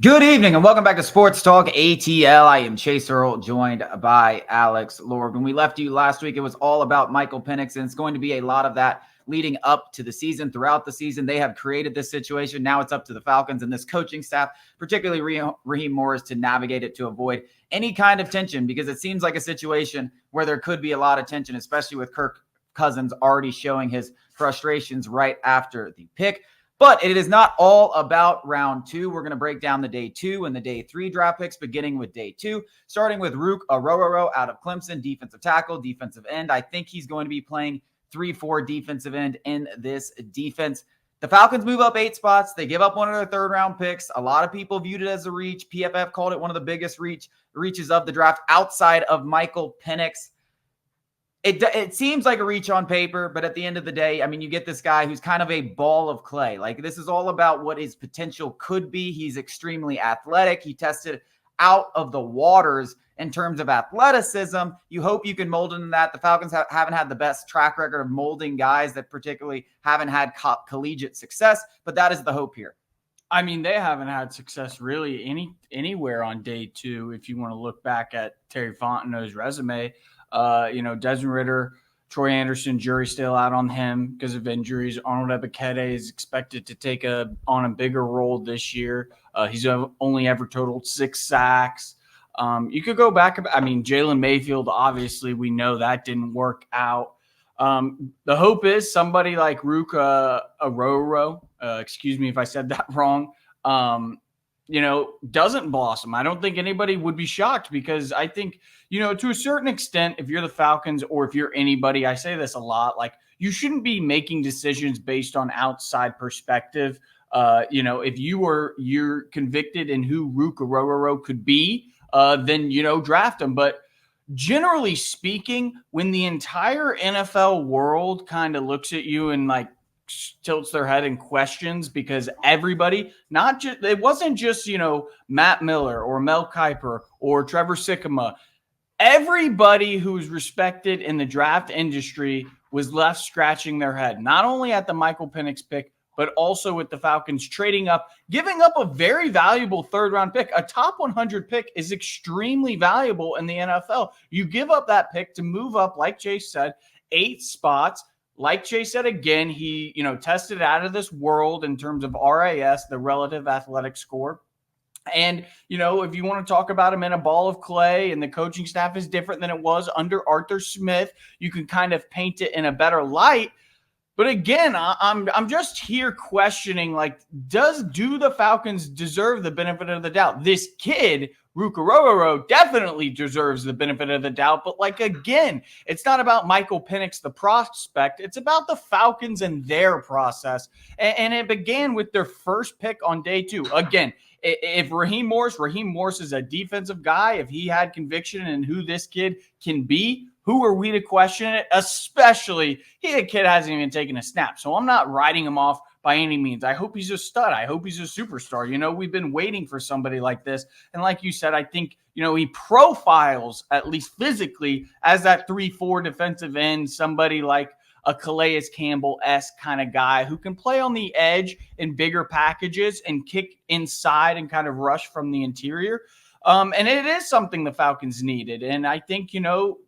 Good evening and welcome back to Sports Talk ATL. I am Chase Earl, joined by Alex Lord. When we left you last week, it was all about Michael Penix, and it's going to be a lot of that leading up to the season. Throughout the season, they have created this situation. Now it's up to the Falcons and this coaching staff, particularly Raheem Morris, to navigate it to avoid any kind of tension, because it seems like a situation where there could be a lot of tension, especially with Kirk Cousins already showing his frustrations right after the pick. But it is not all about round two. We're going to break down the day 2 and the day 3 draft picks, beginning with day 2, starting with Ruke Orhorhoro out of Clemson, defensive tackle, defensive end. I think he's going to be playing 3-4 defensive end in this defense. The Falcons move up 8 spots. They give up one of their third-round picks. A lot of people viewed it as a reach. PFF called it one of the biggest reaches of the draft outside of Michael Penix. It seems like a reach on paper, but at the end of the day, I mean, you get this guy who's kind of a ball of clay. Like, this is all about what his potential could be. He's extremely athletic. He tested out of the waters in terms of athleticism. You hope you can mold into that. The Falcons haven't had the best track record of molding guys that particularly haven't had collegiate success, but that is the hope here. I mean, they haven't had success really anywhere on day 2. If you want to look back at Terry Fontenot's resume, Desmond Ridder, Troy Anderson, jury's still out on him because of injuries. Arnold Ebiketie is expected to take on a bigger role this year. He's only ever totaled 6 sacks. You could go back. I mean, Jalen Mayfield, obviously, we know that didn't work out. The hope is somebody like Ruke Orhorhoro, excuse me if I said that wrong, doesn't blossom. I don't think anybody would be shocked, because I think, to a certain extent, if you're the Falcons or if you're anybody, I say this a lot, like, you shouldn't be making decisions based on outside perspective. If you're convicted in who Ruke Orhorhoro could be, then, draft him. But generally speaking, when the entire NFL world kind of looks at you and tilts their head and questions, because everybody, it wasn't just, Matt Miller or Mel Kiper or Trevor Sikkema. Everybody who's respected in the draft industry was left scratching their head, not only at the Michael Penix pick, but also with the Falcons trading up, giving up a very valuable third-round pick. A top 100 pick is extremely valuable in the NFL. You give up that pick to move up, like Chase said, 8 spots. Like Chase said again, he, tested out of this world in terms of RAS, the relative athletic score. And, if you want to talk about him in a ball of clay and the coaching staff is different than it was under Arthur Smith, you can kind of paint it in a better light. But again, I'm just here questioning, do the Falcons deserve the benefit of the doubt? This kid, Ruke Orhorhoro, definitely deserves the benefit of the doubt. But again, it's not about Michael Penix, the prospect. It's about the Falcons and their process. And it began with their first pick on day 2. Again, if Raheem Morris is a defensive guy, if he had conviction in who this kid can be, who are we to question it? Especially, the kid hasn't even taken a snap. So I'm not writing him off by any means. I hope he's a stud. I hope he's a superstar. We've been waiting for somebody like this. And like you said, I think, he profiles, at least physically, as that 3-4 defensive end, somebody like a Calais Campbell-esque kind of guy who can play on the edge in bigger packages and kick inside and kind of rush from the interior. And it is something the Falcons needed. And I think,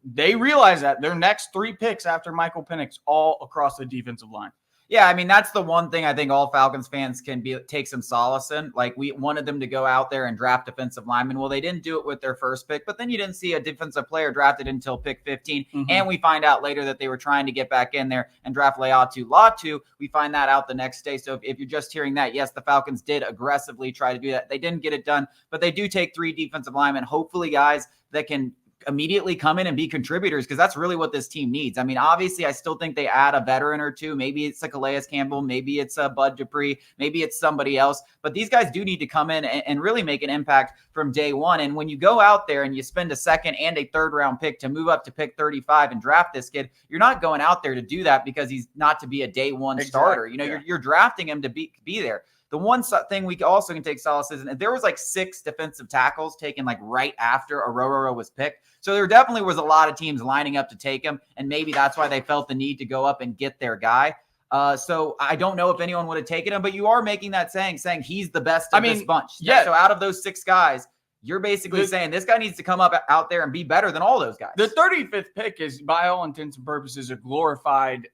they realize that their next 3 picks after Michael Penix all across the defensive line. Yeah, I mean, that's the one thing I think all Falcons fans can take some solace in. We wanted them to go out there and draft defensive linemen. Well, they didn't do it with their first pick, but then you didn't see a defensive player drafted until pick 15. Mm-hmm. And we find out later that they were trying to get back in there and draft Laiatu Latu. We find that out the next day. So if you're just hearing that, yes, the Falcons did aggressively try to do that. They didn't get it done, but they do take 3 defensive linemen, hopefully guys that can immediately come in and be contributors, because that's really what this team needs. I mean, obviously, I still think they add a veteran or two. Maybe it's a Calais Campbell, maybe it's a Bud Dupree, maybe it's somebody else. But these guys do need to come in and really make an impact from day 1. And when you go out there and you spend a second and a third-round pick to move up to pick 35 and draft this kid, you're not going out there to do that because he's not to be a day 1 starter. You're drafting him to be there. The one thing we also can take solace is, and there was 6 defensive tackles taken right after Orhorhoro was picked. So there definitely was a lot of teams lining up to take him, and maybe that's why they felt the need to go up and get their guy. So I don't know if anyone would have taken him, but you are making that saying he's the best of this bunch. Yeah. So out of those 6 guys, you're basically saying this guy needs to come up out there and be better than all those guys. The 35th pick is, by all intents and purposes, a glorified,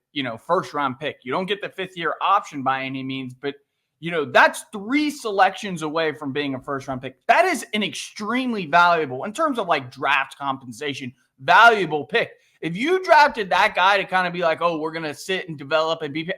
first-round pick. You don't get the 5th-year option by any means, but, that's 3 selections away from being a first-round pick. That is an extremely valuable, in terms of like draft compensation, valuable pick. If you drafted that guy to kind of be like, oh, we're going to sit and develop and be,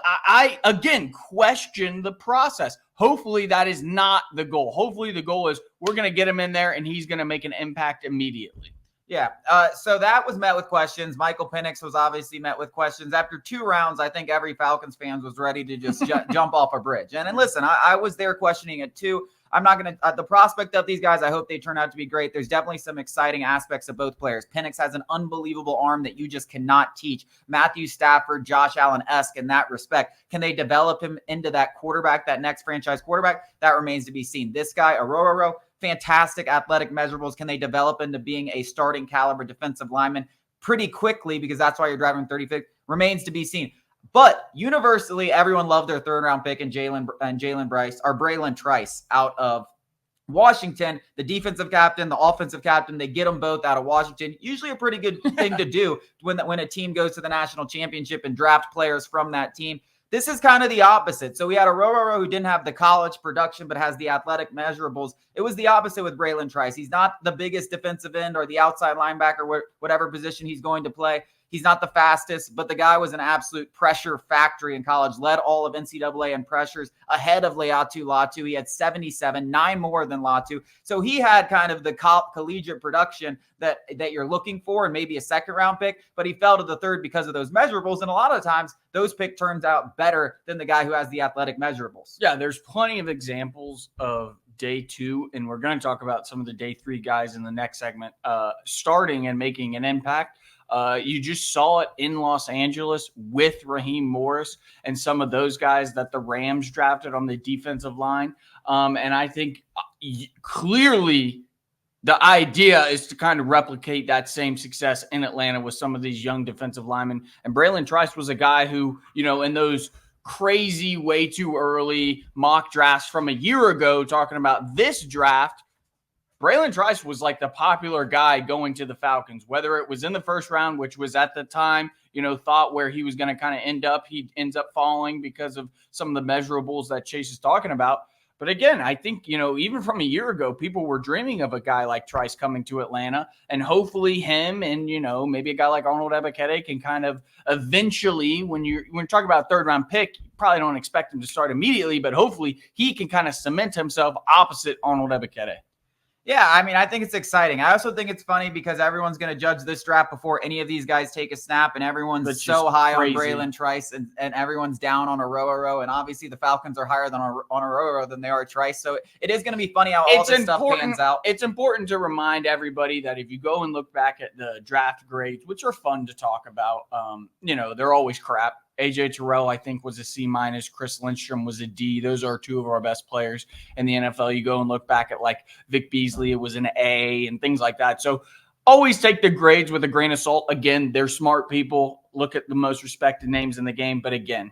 I again question the process. Hopefully that is not the goal. Hopefully the goal is we're going to get him in there and he's going to make an impact immediately. Yeah. So that was met with questions. Michael Penix was obviously met with questions. After 2 rounds, I think every Falcons fan was ready to just jump off a bridge. And listen, I was there questioning it too. I'm not going to the prospect of these guys. I hope they turn out to be great. There's definitely some exciting aspects of both players. Penix has an unbelievable arm that you just cannot teach. Matthew Stafford, Josh Allen-esque in that respect. Can they develop him into that quarterback, that next franchise quarterback? That remains to be seen. This guy, Orhorhoro, fantastic athletic measurables. Can they develop into being a starting caliber defensive lineman pretty quickly? Because that's why you're driving 35th. Remains to be seen. But universally, everyone loved their 3rd-round pick in Bralen Trice out of Washington, the defensive captain, the offensive captain. They get them both out of Washington. Usually a pretty good thing to do when a team goes to the national championship and draft players from that team. This is kind of the opposite. So we had a Orhorhoro who didn't have the college production but has the athletic measurables. It was the opposite with Bralen Trice. He's not the biggest defensive end or the outside linebacker, whatever position he's going to play. He's not the fastest, but the guy was an absolute pressure factory in college, led all of NCAA in pressures ahead of Laiatu Latu. He had 77, 9 more than Latu. So he had kind of the collegiate production that you're looking for and maybe a 2nd-round pick, but he fell to the 3rd because of those measurables. And a lot of times those pick turns out better than the guy who has the athletic measurables. Yeah, there's plenty of examples of day 2, and we're going to talk about some of the day 3 guys in the next segment, starting and making an impact. You just saw it in Los Angeles with Raheem Morris and some of those guys that the Rams drafted on the defensive line. And I think clearly the idea is to kind of replicate that same success in Atlanta with some of these young defensive linemen. And Bralen Trice was a guy who, in those crazy, way too early mock drafts from a year ago, talking about this draft, Bralen Trice was like the popular guy going to the Falcons, whether it was in the 1st round, which was at the time, thought where he was going to kind of end up. He ends up falling because of some of the measurables that Chase is talking about. But again, I think, even from a year ago, people were dreaming of a guy like Trice coming to Atlanta, and hopefully him and, maybe a guy like Arnold Ebiketie can kind of eventually, when you're talking about a 3rd-round pick, you probably don't expect him to start immediately, but hopefully he can kind of cement himself opposite Arnold Ebiketie. Yeah, I mean, I think it's exciting. I also think it's funny because everyone's going to judge this draft before any of these guys take a snap, and everyone's so high on Bralen Trice, and everyone's down on Orhorhoro, and obviously the Falcons are higher on Orhorhoro than they are Trice. So it is going to be funny how all this stuff pans out. It's important to remind everybody that if you go and look back at the draft grades, which are fun to talk about, they're always crap. AJ Terrell, I think, was a C-. Chris Lindstrom was a D. Those are 2 of our best players in the NFL. You go and look back at like Vic Beasley, it was an A and things like that. So always take the grades with a grain of salt. Again, they're smart people. Look at the most respected names in the game. But again,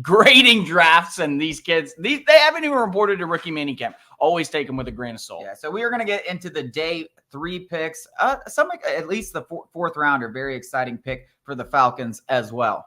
grading drafts and these kids, they haven't even reported to rookie minicamp. Always take them with a grain of salt. Yeah, so we are going to get into the day 3 picks. At least the 4th rounder, very exciting pick for the Falcons as well.